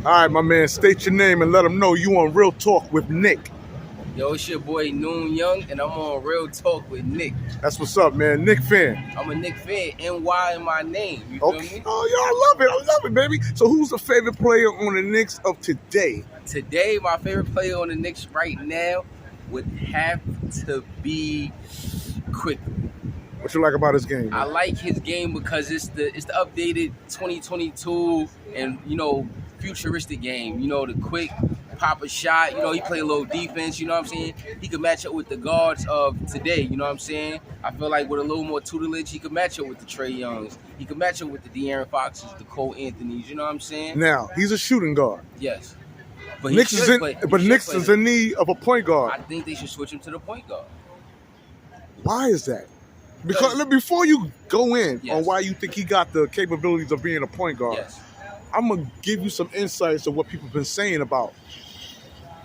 All right, my man, state your name and let them know you on Real Talk with Nick. Yo, it's your boy Noon Young, and I'm on Real Talk with Nick. That's what's up, man. Nick fan. I'm a Nick fan. NY in my name. You feel me? Oh, yeah, I love it, baby. So who's the favorite player on the Knicks of today? Today, my favorite player on the Knicks right now would have to be Quickly. What you like about his game? I like his game because it's the updated 2022 and futuristic game. The quick pop a shot. He play a little defense. You know what I'm saying? He could match up with the guards of today. You know what I'm saying? I feel like with a little more tutelage, he could match up with the Trae Youngs. He could match up with the De'Aaron Foxes, the Cole Anthonys. You know what I'm saying? Now he's a shooting guard. Yes. But Knicks is in need of a point guard. I think they should switch him to the point guard. Why is that? Because before you go in Yes. on why you think he got the capabilities of being a point guard, Yes. I'm going to give you some insights of what people have been saying about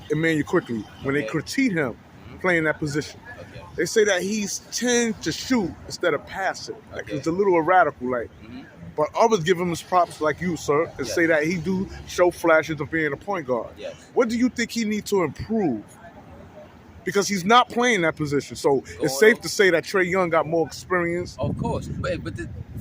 Emmanuel Quickly when they critique him playing that position. Okay. They say that he's tend to shoot instead of passing. Like Okay. he's a little erratic, like. But others give him his props, like you, sir, and Yes. say that he do show flashes of being a point guard. Yes. What do you think he needs to improve? Because he's not playing that position. So it's safe to say that Trae Young got more experience. Of course. But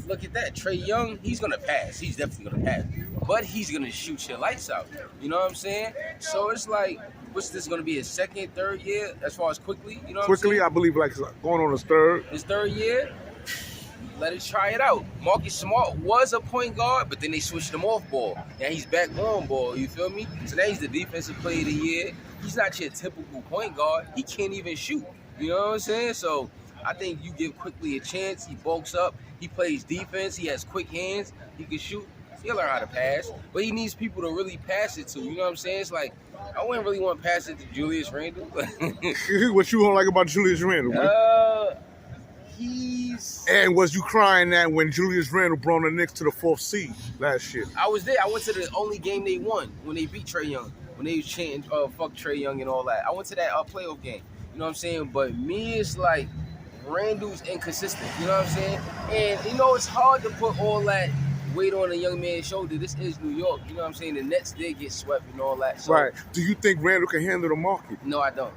look at that. Trae Young, he's going to pass. He's definitely going to pass. But he's going to shoot your lights out. You know what I'm saying? So it's like, what's this going to be, his second, third year as far as Quickly? You know what Quickly, I'm I believe, like going on his third. saying? His third year? Let us try it out. Marcus Smart was a point guard, but then they switched him off ball. Now he's back on ball, you feel me? So now he's the defensive player of the year. He's not your typical point guard. He can't even shoot. You know what I'm saying? So I think you give Quickly a chance. He bulks up. He plays defense. He has quick hands. He can shoot. He'll learn how to pass. But he needs people to really pass it to. You know what I'm saying? It's like, I wouldn't really want to pass it to Julius Randle. What you don't like about Julius Randle, man? And was you crying that when Julius Randle brought the Knicks to the 4th seed last year? I was there. I went to the only game they won when they beat Trae Young. When they was chanting, fuck Trae Young and all that. I went to that playoff game. You know what I'm saying? But me, it's like Randle's inconsistent. You know what I'm saying? And, it's hard to put all that weight on a young man's shoulder. This is New York. You know what I'm saying? The Nets did get swept and all that. So, Right. Do you think Randle can handle the market? No, I don't.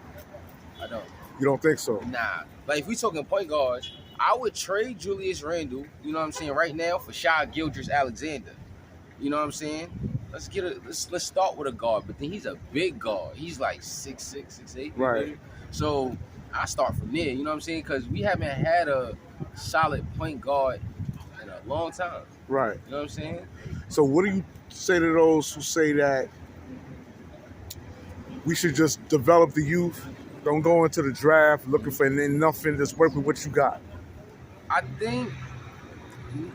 You don't think so? Nah. Like, if we talking point guards, I would trade Julius Randle, you know what I'm saying, right now for Shai Gilgeous-Alexander. You know what I'm saying? Let's start with a guard, but then he's a big guard. He's like 6'6", 6'8". Right. So I start from there, you know what I'm saying? Because we haven't had a solid point guard in a long time. Right. You know what I'm saying? So what do you say to those who say that we should just develop the youth, don't go into the draft looking for nothing, just work with what you got? I think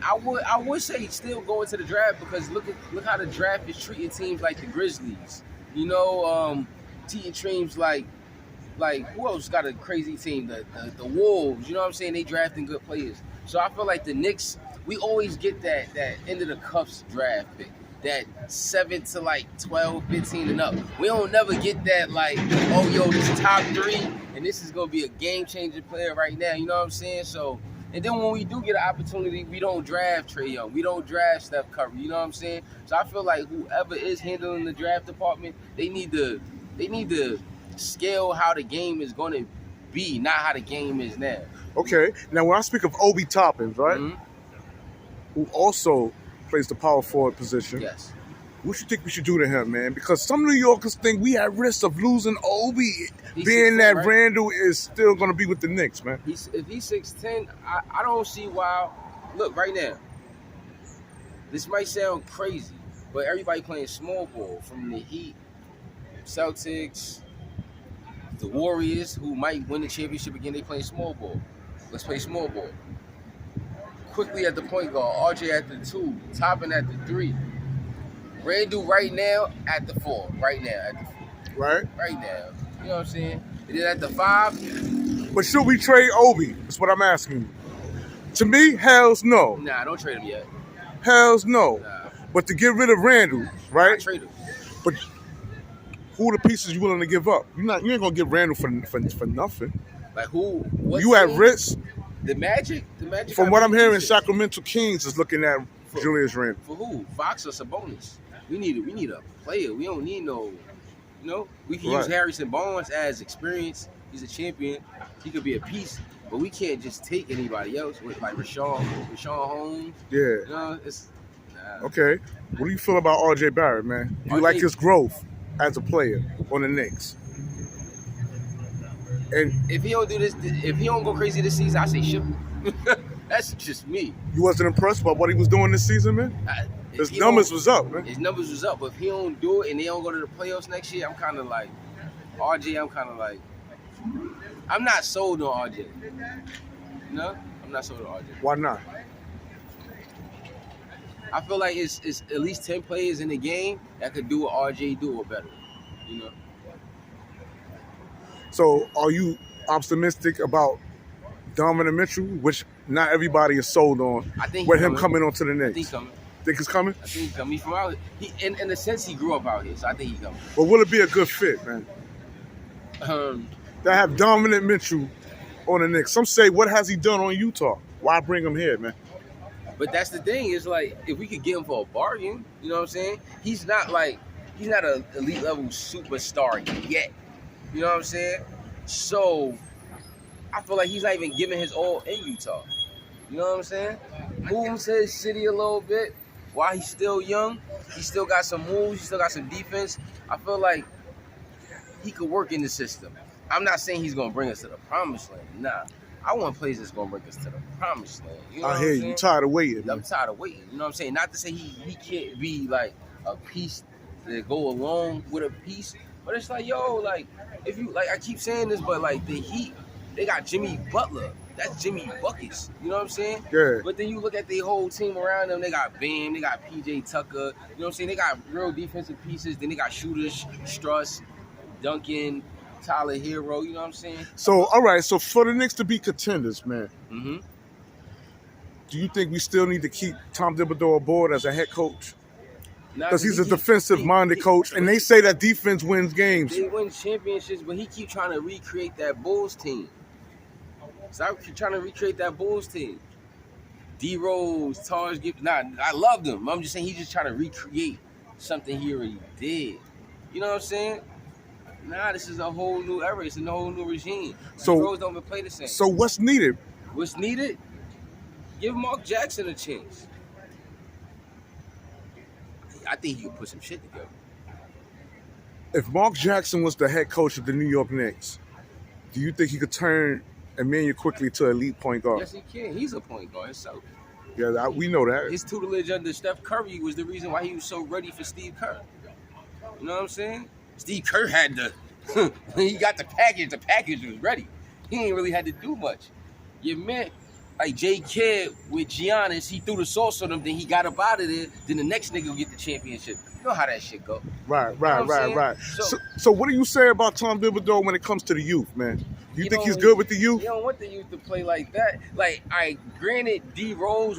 I would say still go into the draft because look how the draft is treating teams like the Grizzlies. Treating teams like who else got a crazy team? The Wolves. You know what I'm saying? They drafting good players. So I feel like the Knicks, we always get that end of the cuffs draft pick. That 7 to 12, 15 and up. We don't never get that this top 3 and this is gonna be a game changing player right now. You know what I'm saying? So. And then when we do get an opportunity, we don't draft Trae Young. We don't draft Steph Curry. You know what I'm saying? So I feel like whoever is handling the draft department, they need to scale how the game is going to be, not how the game is now. Okay. Now, when I speak of Obi Toppin, right, who also plays the power forward position, Yes. what you think we should do to him, man? Because some New Yorkers think we at risk of losing Obi, He's being 6'10", that right? Randle is still going to be with the Knicks, man. If he's 6'10", I don't see why. Look, right now, this might sound crazy, but everybody playing small ball from the Heat, Celtics, the Warriors, who might win the championship again, they playing small ball. Let's play small ball. Quickly at the point guard, RJ at the 2, Toppin at the 3. Randle right now at the 4. Right now at the 4. Right? Right now. You know what I'm saying? And then at the 5. But should we trade Obi? That's what I'm asking you. To me, hell's no. Nah, don't trade him yet. Hell's no. Nah. But to get rid of Randle, right? Trade him. But who are the pieces you willing to give up? You ain't gonna give Randle for nothing. Like who? What You at team? risk. The Magic. From what I'm hearing, Sacramento Kings is looking at Julius Randle. For who? Fox or Sabonis? We need a player. We don't need no. We can use Right. Harrison Barnes as experience. He's a champion. He could be a piece, but we can't just take anybody else with like Rashawn Holmes. Yeah. It's Okay. What do you feel about RJ Barrett, man? Do you like his growth as a player on the Knicks? And if he don't do this, if he don't go crazy this season, I say ship him. That's just me. you wasn't impressed by what he was doing this season, man? His numbers was up, man. His numbers was up, but if he don't do it and they don't go to the playoffs next year, I'm kind of like RJ. I'm not sold on RJ. I'm not sold on RJ. Why not? I feel like it's at least 10 players in the game that could do what RJ do or better. So are you optimistic about Donovan Mitchell, which not everybody is sold on, I think with him coming onto the I think Knicks? he's coming. Think it's coming? I think he's coming. He's from out here. In a sense, he grew up out here, so I think he's coming. But will it be a good fit, man? To have Donovan Mitchell on the Knicks. Some say, what has he done on Utah? Why bring him here, man? But that's the thing. Is like if we could get him for a bargain, you know what I'm saying? He's not an elite level superstar yet. You know what I'm saying? So I feel like he's not even giving his all in Utah. You know what I'm saying? Move him to his city a little bit while he's still young. He still got some moves. He still got some defense. I feel like he could work in the system. I'm not saying he's gonna bring us to the promised land. Nah. I want players that's gonna bring us to the promised land. You know I hear you. Tired of waiting, man. I'm tired of waiting. You know what I'm saying? Not to say he can't be like a piece that go along with a piece, but it's like, yo, like if you like, I keep saying this, but like the Heat, they got Jimmy Butler. That's Jimmy Buckets. You know what I'm saying? Yeah. But then you look at the whole team around them. They got Bam. They got PJ Tucker. You know what I'm saying? They got real defensive pieces. Then they got shooters, Struss, Duncan, Tyler Hero. You know what I'm saying? So, all right. So for the Knicks to be contenders, man, Mm-hmm. do you think we still need to keep Tom Thibodeau aboard as a head coach? Because he's a He- defensive-minded coach, and they say that defense wins games. They win championships, but he keep trying to recreate that Bulls team. Stop trying to recreate that Bulls team. D Rose, Taj Gibson. Nah, I loved him. I'm just saying he's just trying to recreate something he already did. You know what I'm saying? Nah, this is a whole new era. It's a whole new regime. So- D Rose don't even play the same. So what's needed? What's needed? Give Mark Jackson a chance. I think he can put some shit together. If Mark Jackson was the head coach of the New York Knicks, do you think he could turn Emmanuel quickly to elite point guard? Yes, he can. He's a point guard himself. Yeah, we know that. His tutelage under Steph Curry was the reason why he was so ready for Steve Kerr. You know what I'm saying? Steve Kerr had when he got the package was ready. He ain't really had to do much. You meant like J. Kidd with Giannis, he threw the sauce on him, then he got up out of there, then the next nigga will get the championship. You know how that shit go. Right. what I'm saying? So what do you say about Tom Thibodeau when it comes to the youth, man? You think know, he's good with the youth? You don't want the youth to play like that. Like, granted, D Rose,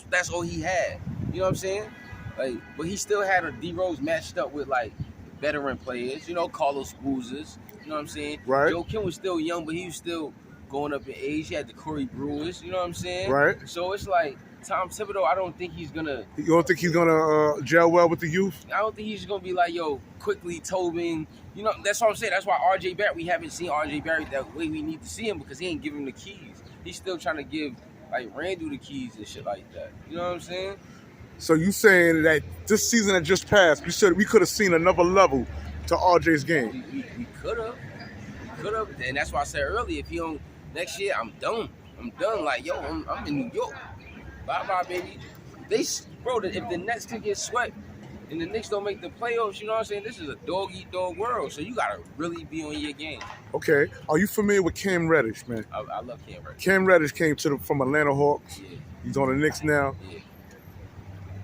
that's all he had. You know what I'm saying? Like, but he still had a D Rose matched up with like veteran players. You know, Carlos Boozers. You know what I'm saying? Right. Joe Kim was still young, but he was still going up in age. He had the Corey Brewers. You know what I'm saying? Right. So it's like Tom Thibodeau. I don't think he's gonna. You don't think he's gonna gel well with the youth? I don't think he's gonna be like, yo, quickly Tobin. You know, that's what I'm saying. That's why RJ Barrett, we haven't seen RJ Barrett that way we need to see him because he ain't giving him the keys. He's still trying to give like Randall the keys and shit like that. You know what I'm saying? So you saying that this season that just passed, we could have seen another level to RJ's game? We could have. And that's why I said earlier, if he don't next year, I'm done. Like, yo, I'm in New York. Bye, baby. Bro, if the Nets could get swept and the Knicks don't make the playoffs, you know what I'm saying? This is a dog-eat-dog world, so you got to really be on your game. Okay. Are you familiar with Cam Reddish, man? I love Cam Reddish. Cam Reddish came from Atlanta Hawks. Yeah. He's on the Knicks now. Yeah.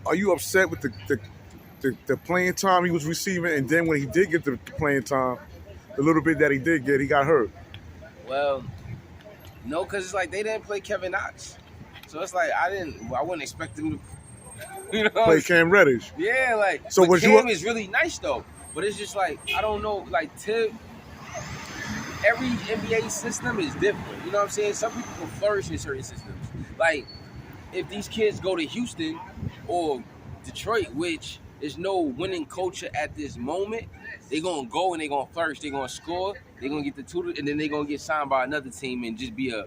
Are you upset with the playing time he was receiving? And then when he did get the playing time, the little bit that he did get, he got hurt. Well, no, because it's like they didn't play Kevin Knox. So it's like I wouldn't expect them to, you know. Play Cam Reddish. Yeah, like, So but was Cam you- is really nice, though. But it's just like, I don't know, like, every NBA system is different. You know what I'm saying? Some people can flourish in certain systems. Like, if these kids go to Houston or Detroit, which there's no winning culture at this moment. They're gonna go and they're gonna flourish. They're gonna score. They're gonna get the tutor, and then they're gonna get signed by another team and just be a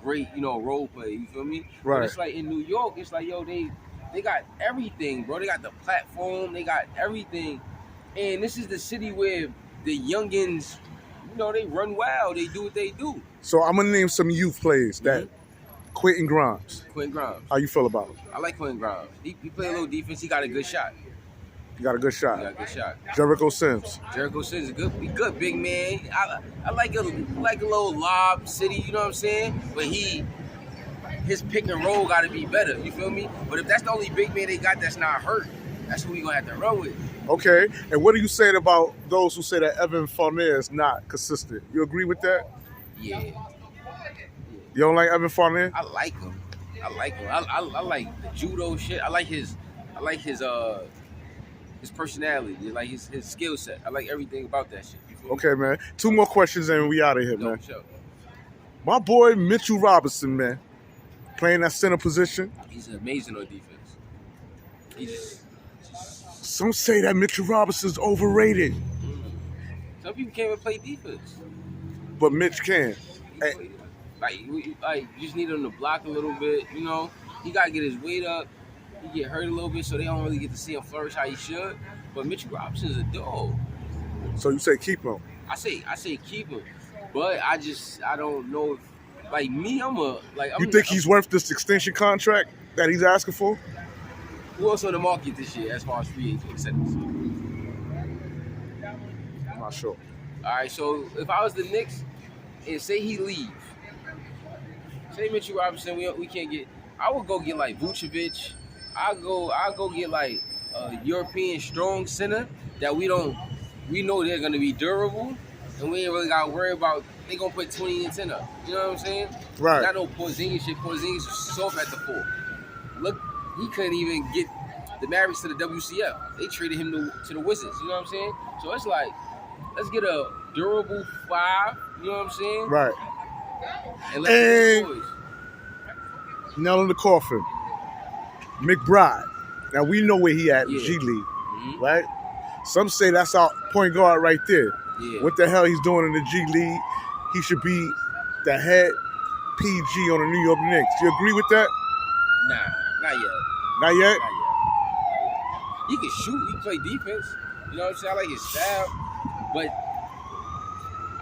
great, role player. You feel me? Right. But it's like in New York, it's like, yo, they got everything, bro. They got the platform. They got everything. And this is the city where the youngins, they run wild. They do what they do. So I'm gonna name some youth players that Quentin Grimes. Quentin Grimes. How you feel about him? I like Quentin Grimes. He play a little defense. He got a good shot. You got a good shot. He got a good shot. Jericho Sims. Jericho Sims is a good big man. I like a little lob city, you know what I'm saying? But his pick and roll got to be better. You feel me? But if that's the only big man they got that's not hurt, that's who we gonna have to run with. Okay. And what are you saying about those who say that Evan Fournier is not consistent? You agree with that? Yeah. You don't like Evan Fournier? I like him. I like the judo shit. I like his personality. I like his skill set. I like everything about that shit. You feel me? Okay, man. 2 more questions and we out of here, No, man. sure. My boy Mitchell Robinson, man, playing that center position. He's amazing on defense. He just Some say that Mitchell Robinson's overrated, some people can't even play defense. but Mitch can. Hey. You just need him to block a little bit. He gotta get his weight up. He get hurt a little bit, so they don't really get to see him flourish how he should. But Mitchell Robinson's a dog. So you say keep him? I say keep him, but I don't know if You think he's worth this extension contract that he's asking for? Who else on the market this year as far as free agent acceptance? I'm not sure. All right, so if I was the Knicks and say he leave, say Mitchell Robinson, we can't get. I would go get like Vucevic. I'll go get like a European strong center that we know they're gonna be durable, and we ain't really got to worry about they gonna put 20 and 10 up. You know what I'm saying? Right. Not no Porzingis shit. Porzingis was soft at the 4. Look, he couldn't even get the Mavericks to the WCF. They traded him to the Wizards. You know what I'm saying? So it's like, let's get a durable 5. You know what I'm saying? Right. And let's boys. Nail in the coffin. McBride. Now we know where he at in Yeah. G League, right? Some say that's our point guard right there. Yeah. What the hell he's doing in the G League? He should be the head PG on the New York Knicks. Do you agree with that? Nah, not yet. Not yet? Not yet. He can shoot. He can play defense. You know what I'm saying? I like his style. But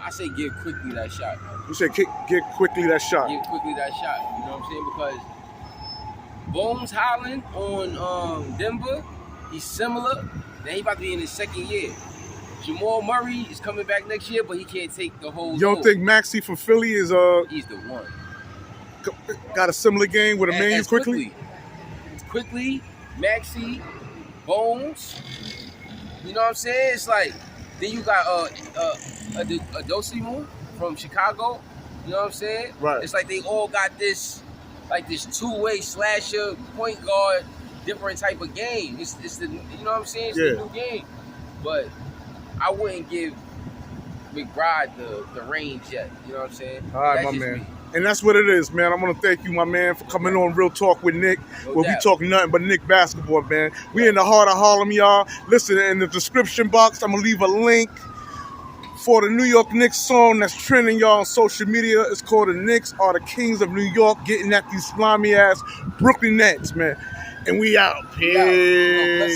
I say give quickly that shot. You say get quickly that shot. Give quickly that shot. You know what I'm saying? Because Bones Highland on Denver, he's similar. Now he about to be in his 2nd year. Jamal Murray is coming back next year, but he can't take the whole. You don't load. think Maxey from Philly is He's the one. got a similar game with a man quickly? Quickly, Maxey, Bones. You know what I'm saying? It's like then you got a Dosimu from Chicago. You know what I'm saying? Right. It's like they all got this two-way slasher point guard, different type of game. It's the you know what I'm saying? It's the new game. But I wouldn't give McBride the range yet. You know what I'm saying? All right, That's my just man. me. And that's what it is, man. I want to thank you, my man, for coming on Real Talk with Nick. No Where we doubt. talk nothing but Nick basketball, man. We in the heart of Harlem, y'all. Listen, in the description box, I'm going to leave a link for the New York Knicks song that's trending, y'all, on social media. It's called The Knicks Are the Kings of New York, getting at these slimy-ass Brooklyn Nets, man. And we out. Peace.